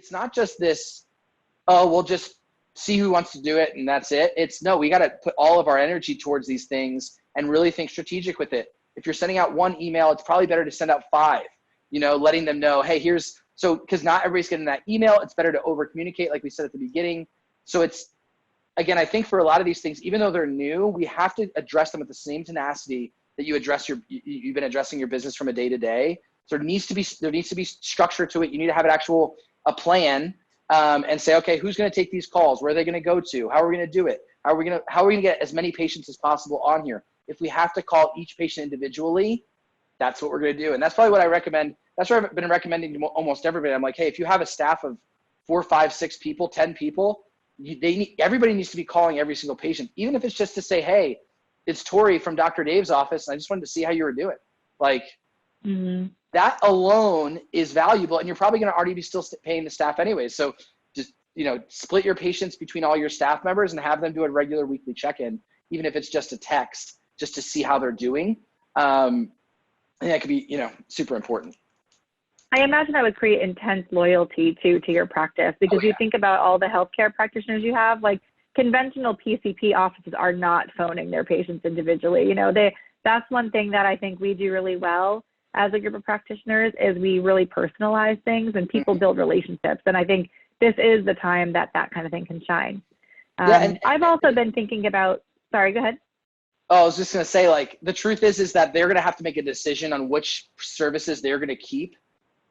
it's not just this, oh, we'll just see who wants to do it and that's it. It's no, we got to put all of our energy towards these things and really think strategic with it. If you're sending out one email, it's probably better to send out 5, letting them know, hey, because not everybody's getting that email. It's better to over communicate, like we said at the beginning. So it's, again, I think for a lot of these things, even though they're new, we have to address them with the same tenacity that you've been addressing your business from a day to day. So there needs to be structure to it. You need to have a plan, and say, okay, who's going to take these calls? Where are they going to go to? How are we going to do it? How are we going to get as many patients as possible on here? If we have to call each patient individually, that's what we're going to do. And that's probably what I recommend. That's what I've been recommending to almost everybody. I'm like, hey, if you have a staff of 4, 5, 6 people, 10 people, everybody needs to be calling every single patient, even if it's just to say, hey, it's Tori from Dr. Dave's office, and I just wanted to see how you were doing. Like, that alone is valuable, and you're probably going to already be still paying the staff anyway. So just, split your patients between all your staff members and have them do a regular weekly check-in, even if it's just a text, just to see how they're doing. And that could be, super important. I imagine that would create intense loyalty to your practice, because you think about all the healthcare practitioners you have, like conventional PCP offices are not phoning their patients individually. That's one thing that I think we do really well as a group of practitioners, is we really personalize things and people build relationships. And I think this is the time that kind of thing can shine. I've also been thinking about, sorry, go ahead. Oh, I was just going to say, like, the truth is that they're going to have to make a decision on which services they're going to keep.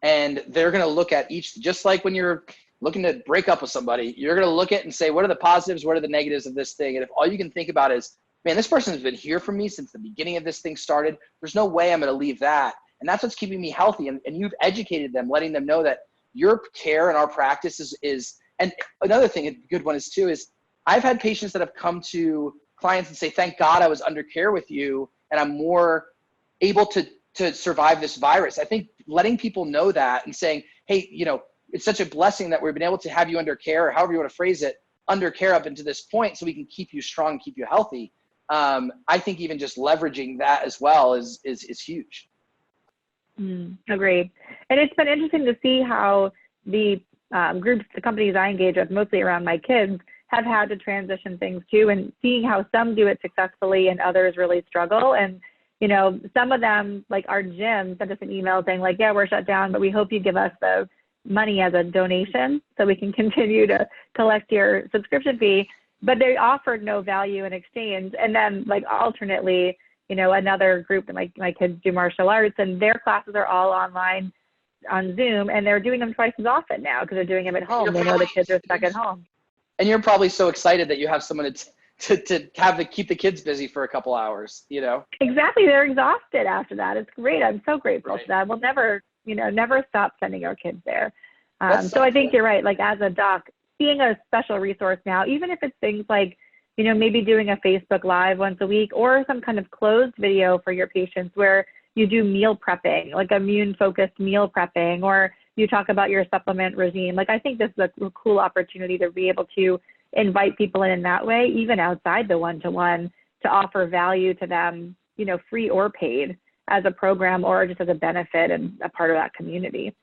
And they're going to look at each, just like when you're looking to break up with somebody, you're going to look at and say, what are the positives? What are the negatives of this thing? And if all you can think about is, man, this person has been here for me since the beginning of this thing started, there's no way I'm going to leave that. And that's what's keeping me healthy. And you've educated them, letting them know that your care and our practice is, and another thing, a good one is too, is I've had patients that have come to clients and say, thank God I was under care with you, and I'm more able to survive this virus. I think letting people know that and saying, hey, it's such a blessing that we've been able to have you under care, or however you want to phrase it, under care up until this point, so we can keep you strong, keep you healthy. I think even just leveraging that as well is huge. Agreed. And it's been interesting to see how the groups, the companies I engage with, mostly around my kids, have had to transition things too, and seeing how some do it successfully and others really struggle. And some of them, like our gym, sent us an email saying, like, yeah, we're shut down, but we hope you give us the money as a donation so we can continue to collect your subscription fee. But they offered no value in exchange. And then, like, alternately, another group that my kids do martial arts, and their classes are all online on Zoom, and they're doing them twice as often now because they're doing them at home. They know the kids are stuck at home. And you're probably so excited that you have someone to keep the kids busy for a couple hours, Exactly. They're exhausted after that. It's great. I'm so grateful for that. We'll never stop sending our kids there. So I think you're right. Like, as a doc, being a special resource now, even if it's things like, maybe doing a Facebook Live once a week, or some kind of closed video for your patients where you do meal prepping, like immune-focused meal prepping, or you talk about your supplement regime. Like, I think this is a cool opportunity to be able to invite people in that way, even outside the one-to-one, to offer value to them, free or paid, as a program or just as a benefit and a part of that community.